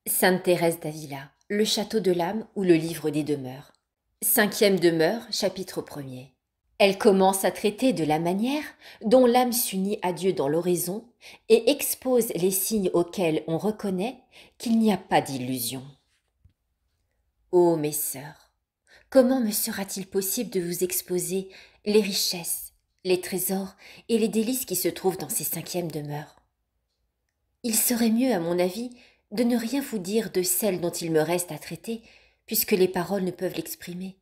Sainte Thérèse d'Avila, le château de l'âme ou le livre des demeures. Cinquième demeure, chapitre 1er. Elle commence à traiter de la manière dont l'âme s'unit à Dieu dans l'oraison et expose les signes auxquels on reconnaît qu'il n'y a pas d'illusion. Ô mes sœurs, comment me sera-t-il possible de vous exposer les richesses, les trésors et les délices qui se trouvent dans ces cinquièmes demeures? Il serait mieux, à mon avis, de ne rien vous dire de celle dont il me reste à traiter, puisque les paroles ne peuvent l'exprimer,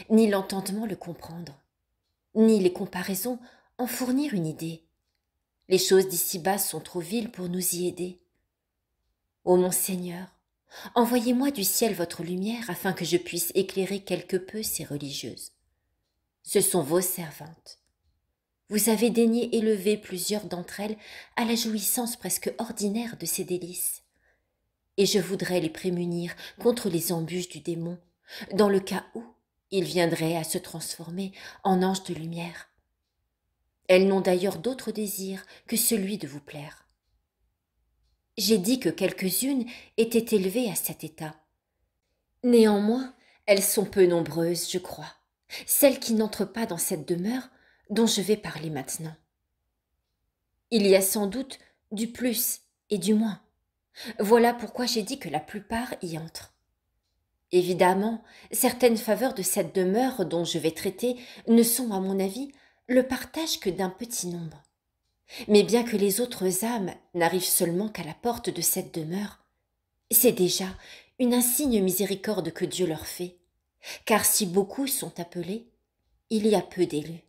ni l'entendement le comprendre, ni les comparaisons en fournir une idée. Les choses d'ici-bas sont trop viles pour nous y aider. Ô mon Seigneur, envoyez-moi du ciel votre lumière afin que je puisse éclairer quelque peu ces religieuses. Ce sont vos servantes. Vous avez daigné élever plusieurs d'entre elles à la jouissance presque ordinaire de ces délices. Et je voudrais les prémunir contre les embûches du démon, dans le cas où il viendrait à se transformer en ange de lumière. Elles n'ont d'ailleurs d'autre désir que celui de vous plaire. J'ai dit que quelques-unes étaient élevées à cet état. Néanmoins, elles sont peu nombreuses, je crois, celles qui n'entrent pas dans cette demeure dont je vais parler maintenant. Il y a sans doute du plus et du moins. Voilà pourquoi j'ai dit que la plupart y entrent. Évidemment, certaines faveurs de cette demeure dont je vais traiter ne sont, à mon avis, le partage que d'un petit nombre. Mais bien que les autres âmes n'arrivent seulement qu'à la porte de cette demeure, c'est déjà une insigne miséricorde que Dieu leur fait, car si beaucoup sont appelés, il y a peu d'élus.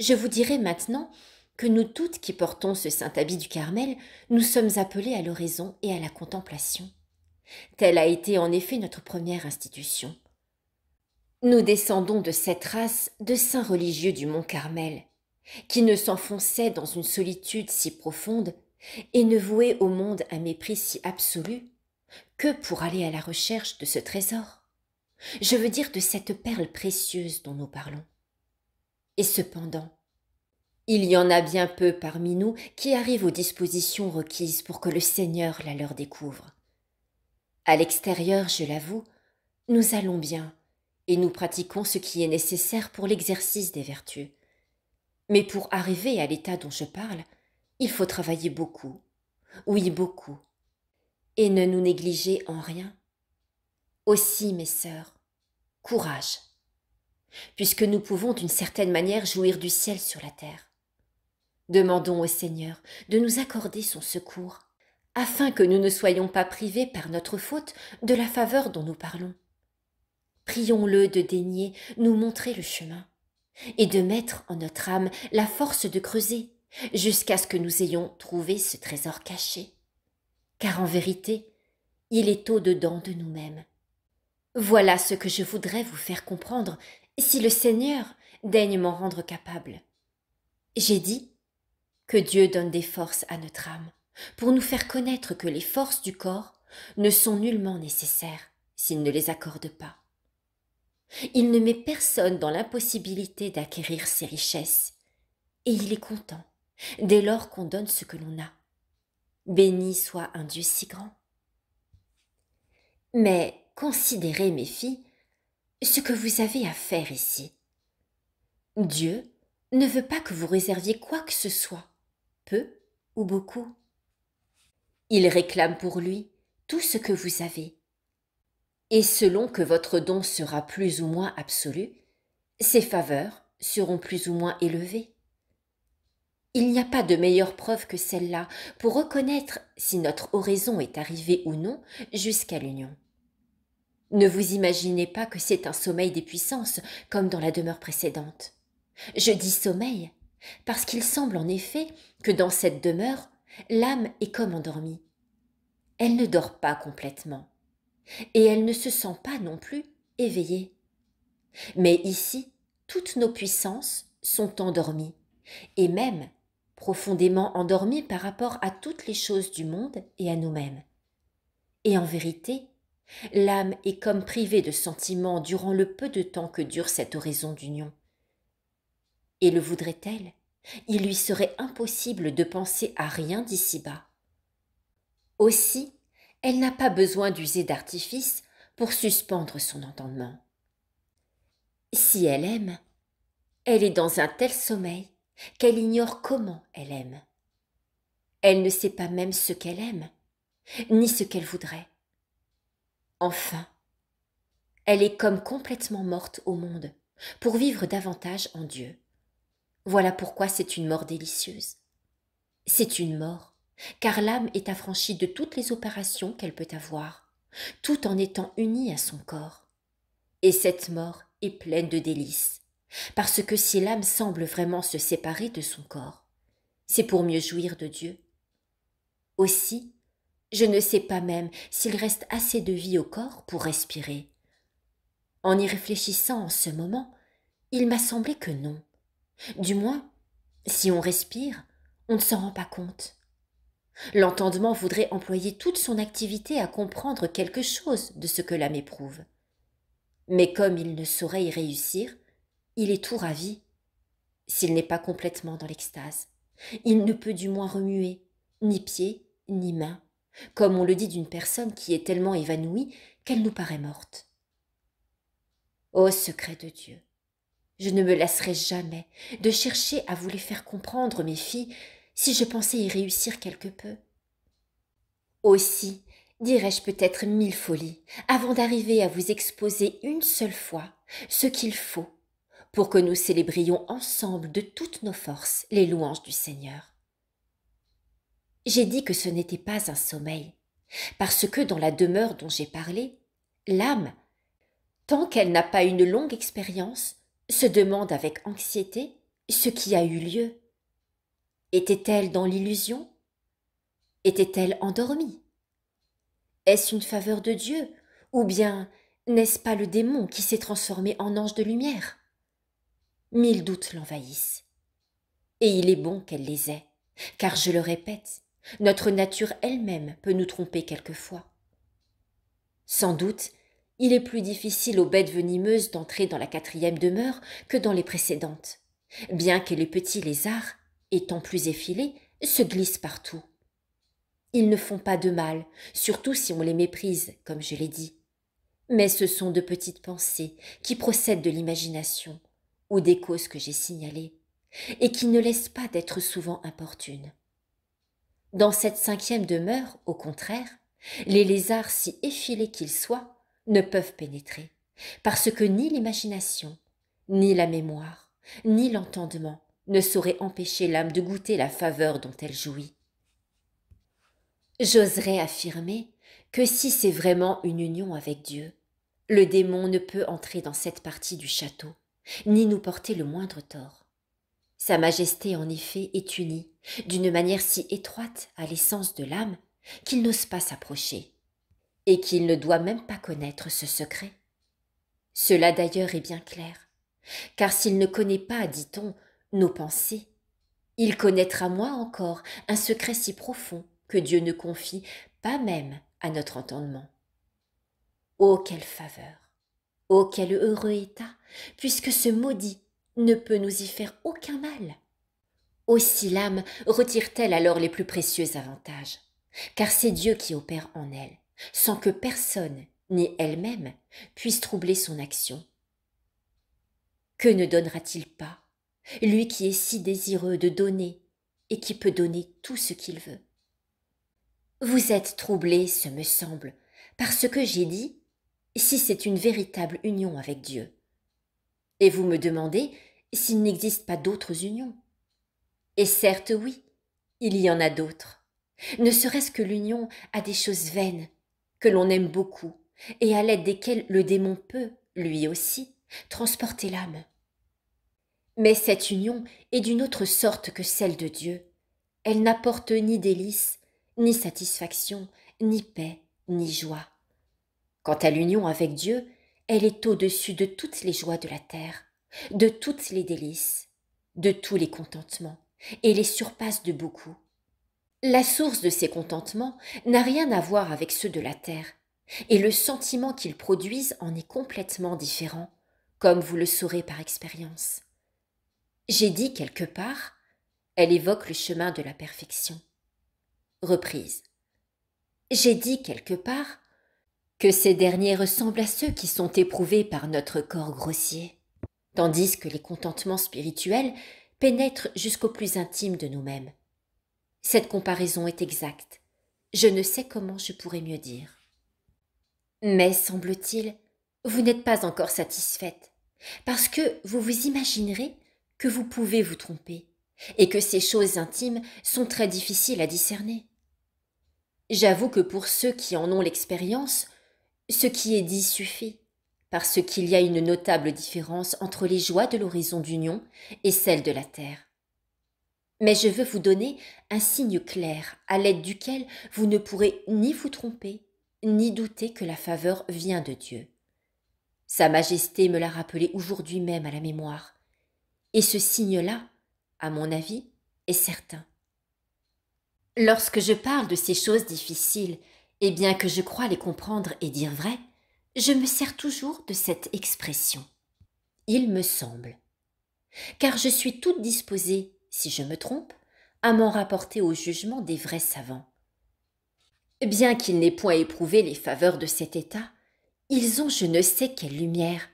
Je vous dirai maintenant que nous toutes qui portons ce saint habit du Carmel, nous sommes appelées à l'oraison et à la contemplation. Telle a été en effet notre première institution. Nous descendons de cette race de saints religieux du mont Carmel, qui ne s'enfonçaient dans une solitude si profonde et ne vouaient au monde un mépris si absolu que pour aller à la recherche de ce trésor. Je veux dire de cette perle précieuse dont nous parlons. Et cependant, il y en a bien peu parmi nous qui arrivent aux dispositions requises pour que le Seigneur la leur découvre. À l'extérieur, je l'avoue, nous allons bien, et nous pratiquons ce qui est nécessaire pour l'exercice des vertus. Mais pour arriver à l'état dont je parle, il faut travailler beaucoup, oui beaucoup, et ne nous négliger en rien. Aussi, mes sœurs, courage, puisque nous pouvons d'une certaine manière jouir du ciel sur la terre. Demandons au Seigneur de nous accorder son secours, afin que nous ne soyons pas privés par notre faute de la faveur dont nous parlons. Prions-le de daigner nous montrer le chemin, et de mettre en notre âme la force de creuser, jusqu'à ce que nous ayons trouvé ce trésor caché. Car en vérité, il est au-dedans de nous-mêmes. Voilà ce que je voudrais vous faire comprendre, si le Seigneur daigne m'en rendre capable. J'ai dit que Dieu donne des forces à notre âme, pour nous faire connaître que les forces du corps ne sont nullement nécessaires s'il ne les accorde pas. Il ne met personne dans l'impossibilité d'acquérir ses richesses, et il est content dès lors qu'on donne ce que l'on a. Béni soit un Dieu si grand. Mais considérez, mes filles, ce que vous avez à faire ici. Dieu ne veut pas que vous réserviez quoi que ce soit, peu ou beaucoup. Il réclame pour lui tout ce que vous avez. Et selon que votre don sera plus ou moins absolu, ses faveurs seront plus ou moins élevées. Il n'y a pas de meilleure preuve que celle-là pour reconnaître si notre oraison est arrivée ou non jusqu'à l'union. Ne vous imaginez pas que c'est un sommeil des puissances, comme dans la demeure précédente. Je dis sommeil, parce qu'il semble en effet que dans cette demeure, l'âme est comme endormie. Elle ne dort pas complètement, et elle ne se sent pas non plus éveillée. Mais ici, toutes nos puissances sont endormies, et même profondément endormies par rapport à toutes les choses du monde et à nous-mêmes. Et en vérité, l'âme est comme privée de sentiments durant le peu de temps que dure cette oraison d'union. Et le voudrait-elle? Il lui serait impossible de penser à rien d'ici-bas. Aussi, elle n'a pas besoin d'user d'artifice pour suspendre son entendement. Si elle aime, elle est dans un tel sommeil qu'elle ignore comment elle aime. Elle ne sait pas même ce qu'elle aime, ni ce qu'elle voudrait. Enfin, elle est comme complètement morte au monde pour vivre davantage en Dieu. Voilà pourquoi c'est une mort délicieuse. C'est une mort, car l'âme est affranchie de toutes les opérations qu'elle peut avoir, tout en étant unie à son corps. Et cette mort est pleine de délices, parce que si l'âme semble vraiment se séparer de son corps, c'est pour mieux jouir de Dieu. Aussi, je ne sais pas même s'il reste assez de vie au corps pour respirer. En y réfléchissant en ce moment, il m'a semblé que non. Du moins, si on respire, on ne s'en rend pas compte. L'entendement voudrait employer toute son activité à comprendre quelque chose de ce que l'âme éprouve. Mais comme il ne saurait y réussir, il est tout ravi. S'il n'est pas complètement dans l'extase, il ne peut du moins remuer, ni pieds, ni mains, comme on le dit d'une personne qui est tellement évanouie qu'elle nous paraît morte. Ô secret de Dieu, je ne me lasserai jamais de chercher à vous les faire comprendre, mes filles, si je pensais y réussir quelque peu. Aussi, dirais-je peut-être 1000 folies, avant d'arriver à vous exposer une seule fois ce qu'il faut pour que nous célébrions ensemble de toutes nos forces les louanges du Seigneur. J'ai dit que ce n'était pas un sommeil, parce que dans la demeure dont j'ai parlé, l'âme, tant qu'elle n'a pas une longue expérience, se demande avec anxiété ce qui a eu lieu. Était-elle dans l'illusion? Était-elle endormie? Est-ce une faveur de Dieu, ou bien n'est-ce pas le démon qui s'est transformé en ange de lumière? 1000 doutes l'envahissent. Et il est bon qu'elle les ait, car je le répète, notre nature elle-même peut nous tromper quelquefois. Sans doute, il est plus difficile aux bêtes venimeuses d'entrer dans la 4e demeure que dans les précédentes, bien que les petits lézards, étant plus effilés, se glissent partout. Ils ne font pas de mal, surtout si on les méprise, comme je l'ai dit. Mais ce sont de petites pensées qui procèdent de l'imagination, ou des causes que j'ai signalées, et qui ne laissent pas d'être souvent importunes. Dans cette 5e demeure, au contraire, les lézards, si effilés qu'ils soient, ne peuvent pénétrer, parce que ni l'imagination, ni la mémoire, ni l'entendement ne sauraient empêcher l'âme de goûter la faveur dont elle jouit. J'oserais affirmer que si c'est vraiment une union avec Dieu, le démon ne peut entrer dans cette partie du château, ni nous porter le moindre tort. Sa majesté, en effet, est unie d'une manière si étroite à l'essence de l'âme qu'il n'ose pas s'approcher, et qu'il ne doit même pas connaître ce secret. Cela d'ailleurs est bien clair, car s'il ne connaît pas, dit-on, nos pensées, il connaîtra moins encore un secret si profond que Dieu ne confie pas même à notre entendement. Oh, quelle faveur! Oh, quel heureux état, puisque ce maudit ne peut nous y faire aucun mal. Aussi l'âme retire-t-elle alors les plus précieux avantages, car c'est Dieu qui opère en elle, sans que personne, ni elle-même, puisse troubler son action. Que ne donnera-t-il pas, lui qui est si désireux de donner et qui peut donner tout ce qu'il veut? Vous êtes troublés, ce me semble, par ce que j'ai dit, si c'est une véritable union avec Dieu. Et vous me demandez s'il n'existe pas d'autres unions. Et certes oui, il y en a d'autres, ne serait-ce que l'union à des choses vaines, que l'on aime beaucoup, et à l'aide desquelles le démon peut, lui aussi, transporter l'âme. Mais cette union est d'une autre sorte que celle de Dieu. Elle n'apporte ni délices, ni satisfaction, ni paix, ni joie. Quant à l'union avec Dieu, elle est au-dessus de toutes les joies de la terre, de toutes les délices, de tous les contentements, et les surpasse de beaucoup. La source de ces contentements n'a rien à voir avec ceux de la terre, et le sentiment qu'ils produisent en est complètement différent, comme vous le saurez par expérience. J'ai dit quelque part, elle évoque le chemin de la perfection. Reprise. J'ai dit quelque part que ces derniers ressemblent à ceux qui sont éprouvés par notre corps grossier, tandis que les contentements spirituels pénètrent jusqu'au plus intime de nous-mêmes. Cette comparaison est exacte. Je ne sais comment je pourrais mieux dire. Mais, semble-t-il, vous n'êtes pas encore satisfaite, parce que vous vous imaginerez que vous pouvez vous tromper, et que ces choses intimes sont très difficiles à discerner. J'avoue que pour ceux qui en ont l'expérience, ce qui est dit suffit, parce qu'il y a une notable différence entre les joies de l'horizon d'union et celles de la terre. Mais je veux vous donner un signe clair à l'aide duquel vous ne pourrez ni vous tromper, ni douter que la faveur vient de Dieu. Sa Majesté me l'a rappelé aujourd'hui même à la mémoire, et ce signe-là, à mon avis, est certain. Lorsque je parle de ces choses difficiles, et bien que je crois les comprendre et dire vrai, je me sers toujours de cette expression. Il me semble. Car je suis toute disposée, si je me trompe, à m'en rapporter au jugement des vrais savants. Bien qu'ils n'aient point éprouvé les faveurs de cet état, ils ont je ne sais quelle lumière,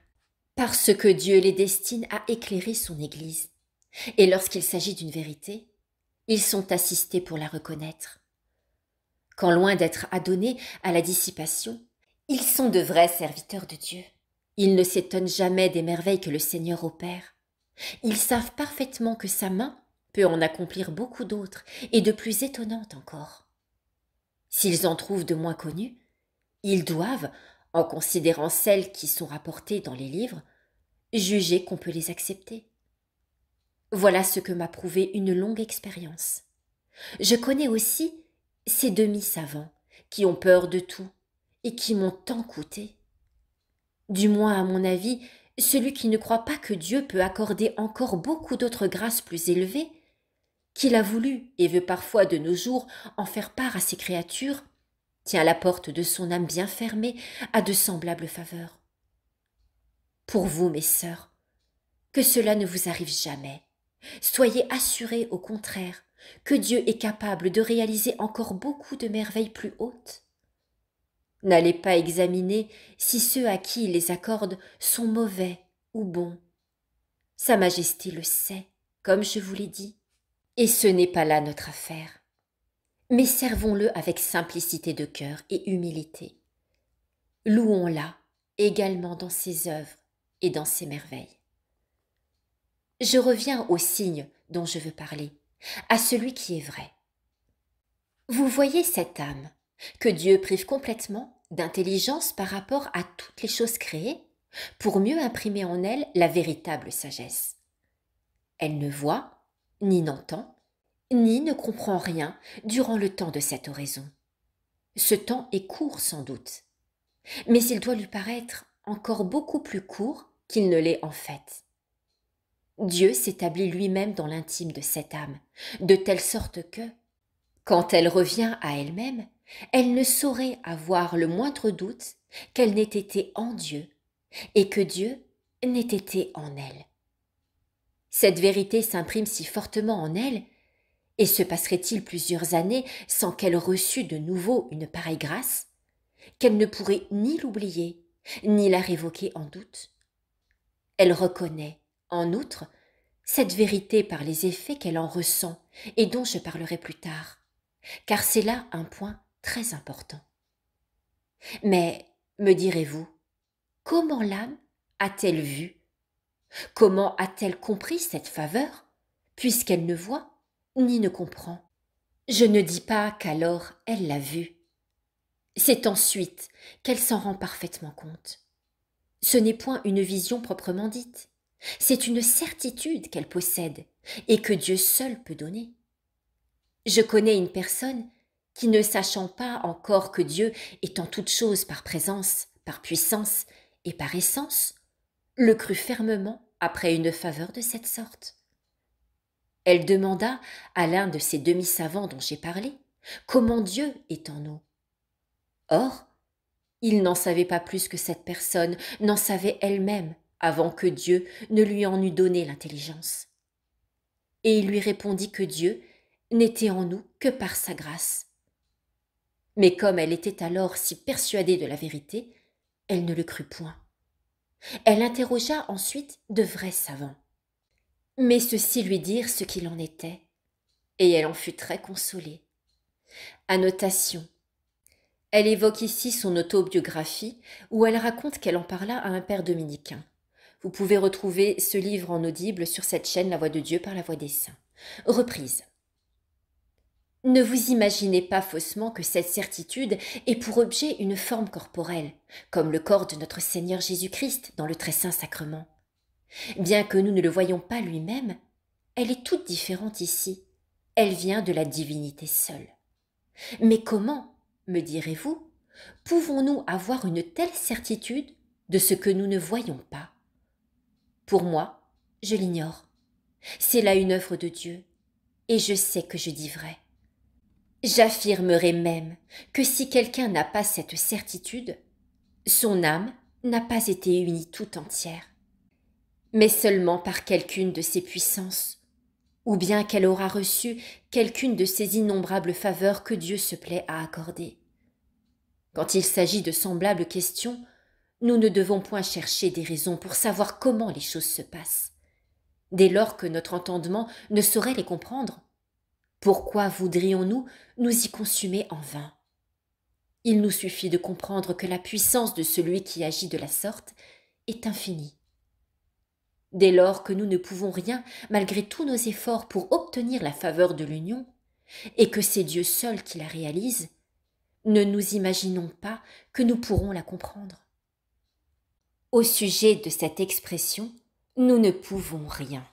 parce que Dieu les destine à éclairer son Église. Et lorsqu'il s'agit d'une vérité, ils sont assistés pour la reconnaître. Quand loin d'être adonnés à la dissipation, ils sont de vrais serviteurs de Dieu. Ils ne s'étonnent jamais des merveilles que le Seigneur opère. Ils savent parfaitement que sa main peut en accomplir beaucoup d'autres et de plus étonnantes encore. S'ils en trouvent de moins connues, ils doivent, en considérant celles qui sont rapportées dans les livres, juger qu'on peut les accepter. Voilà ce que m'a prouvé une longue expérience. Je connais aussi ces demi-savants qui ont peur de tout et qui m'ont tant coûté. Du moins, à mon avis, celui qui ne croit pas que Dieu peut accorder encore beaucoup d'autres grâces plus élevées, qu'il a voulu et veut parfois de nos jours en faire part à ses créatures, tient la porte de son âme bien fermée à de semblables faveurs. Pour vous, mes sœurs, que cela ne vous arrive jamais. Soyez assurés, au contraire, que Dieu est capable de réaliser encore beaucoup de merveilles plus hautes. N'allez pas examiner si ceux à qui il les accorde sont mauvais ou bons. Sa Majesté le sait, comme je vous l'ai dit, et ce n'est pas là notre affaire. Mais servons-le avec simplicité de cœur et humilité. Louons-la également dans ses œuvres et dans ses merveilles. Je reviens au signe dont je veux parler, à celui qui est vrai. Vous voyez cette âme que Dieu prive complètement d'intelligence par rapport à toutes les choses créées pour mieux imprimer en elle la véritable sagesse. Elle ne voit, ni n'entend, ni ne comprend rien durant le temps de cette oraison. Ce temps est court sans doute, mais il doit lui paraître encore beaucoup plus court qu'il ne l'est en fait. Dieu s'établit lui-même dans l'intime de cette âme, de telle sorte que, quand elle revient à elle-même, elle ne saurait avoir le moindre doute qu'elle n'ait été en Dieu et que Dieu n'ait été en elle. Cette vérité s'imprime si fortement en elle, et se passerait-il plusieurs années sans qu'elle reçût de nouveau une pareille grâce, qu'elle ne pourrait ni l'oublier, ni la révoquer en doute. Elle reconnaît, en outre, cette vérité par les effets qu'elle en ressent et dont je parlerai plus tard, car c'est là un point très important. Mais, me direz-vous, comment l'âme a-t-elle vu? Comment a-t-elle compris cette faveur, puisqu'elle ne voit ni ne comprend? Je ne dis pas qu'alors elle l'a vue. C'est ensuite qu'elle s'en rend parfaitement compte. Ce n'est point une vision proprement dite, c'est une certitude qu'elle possède et que Dieu seul peut donner. Je connais une personne qui, ne sachant pas encore que Dieu est en toutes choses par présence, par puissance et par essence, le crut fermement après une faveur de cette sorte. Elle demanda à l'un de ces demi-savants dont j'ai parlé comment Dieu est en nous. Or, il n'en savait pas plus que cette personne n'en savait elle-même avant que Dieu ne lui en eût donné l'intelligence. Et il lui répondit que Dieu n'était en nous que par sa grâce. Mais comme elle était alors si persuadée de la vérité, elle ne le crut point. Elle interrogea ensuite de vrais savants. Mais ceux-ci lui dirent ce qu'il en était, et elle en fut très consolée. Annotation. Elle évoque ici son autobiographie, où elle raconte qu'elle en parla à un père dominicain. Vous pouvez retrouver ce livre en audible sur cette chaîne La Voix de Dieu par la Voix des Saints. Reprise. Ne vous imaginez pas faussement que cette certitude ait pour objet une forme corporelle, comme le corps de notre Seigneur Jésus-Christ dans le très saint sacrement. Bien que nous ne le voyions pas lui-même, elle est toute différente ici. Elle vient de la divinité seule. Mais comment, me direz-vous, pouvons-nous avoir une telle certitude de ce que nous ne voyons pas? Pour moi, je l'ignore. C'est là une œuvre de Dieu, et je sais que je dis vrai. J'affirmerai même que si quelqu'un n'a pas cette certitude, son âme n'a pas été unie tout entière, mais seulement par quelqu'une de ses puissances, ou bien qu'elle aura reçu quelqu'une de ces innombrables faveurs que Dieu se plaît à accorder. Quand il s'agit de semblables questions, nous ne devons point chercher des raisons pour savoir comment les choses se passent. Dès lors que notre entendement ne saurait les comprendre, pourquoi voudrions-nous nous y consumer en vain? Il nous suffit de comprendre que la puissance de celui qui agit de la sorte est infinie. Dès lors que nous ne pouvons rien, malgré tous nos efforts, pour obtenir la faveur de l'union, et que c'est Dieu seul qui la réalise, ne nous imaginons pas que nous pourrons la comprendre. Au sujet de cette expression, nous ne pouvons rien.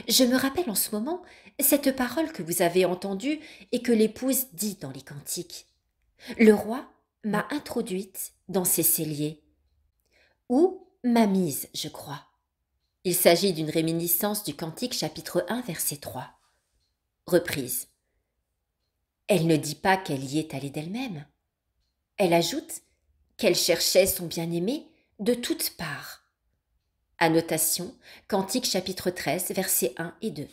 Je me rappelle en ce moment cette parole que vous avez entendue et que l'épouse dit dans les cantiques. Le roi m'a introduite dans ses celliers, ou m'a mise, je crois. Il s'agit d'une réminiscence du cantique chapitre 1 verset 3. Reprise. Elle ne dit pas qu'elle y est allée d'elle-même. Elle ajoute qu'elle cherchait son bien-aimé de toutes parts. Annotation, Cantique chapitre 13, versets 1 et 2.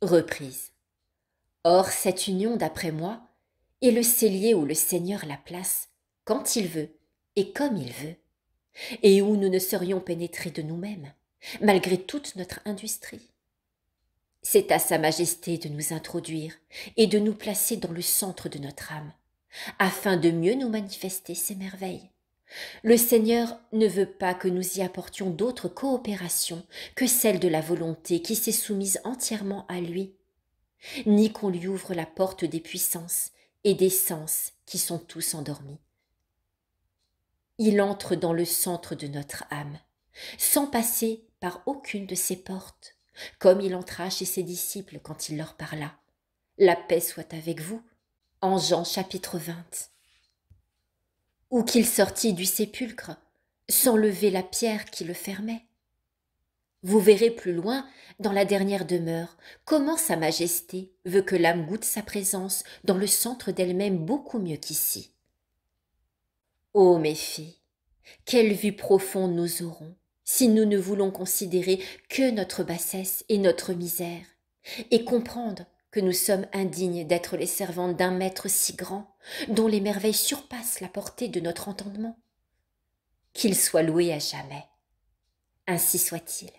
Reprise. Or, cette union, d'après moi, est le cellier où le Seigneur la place, quand il veut et comme il veut, et où nous ne serions pénétrés de nous-mêmes, malgré toute notre industrie. C'est à Sa Majesté de nous introduire et de nous placer dans le centre de notre âme, afin de mieux nous manifester ses merveilles. Le Seigneur ne veut pas que nous y apportions d'autre coopération que celle de la volonté qui s'est soumise entièrement à lui, ni qu'on lui ouvre la porte des puissances et des sens qui sont tous endormis. Il entre dans le centre de notre âme, sans passer par aucune de ses portes, comme il entra chez ses disciples quand il leur parla. La paix soit avec vous, en Jean chapitre 20. Ou qu'il sortit du sépulcre, sans lever la pierre qui le fermait. Vous verrez plus loin, dans la dernière demeure, comment Sa Majesté veut que l'âme goûte sa présence dans le centre d'elle-même beaucoup mieux qu'ici. Ô mes filles, quelle vue profonde nous aurons si nous ne voulons considérer que notre bassesse et notre misère, et comprendre que nous sommes indignes d'être les servantes d'un maître si grand, dont les merveilles surpassent la portée de notre entendement. Qu'il soit loué à jamais. Ainsi soit-il.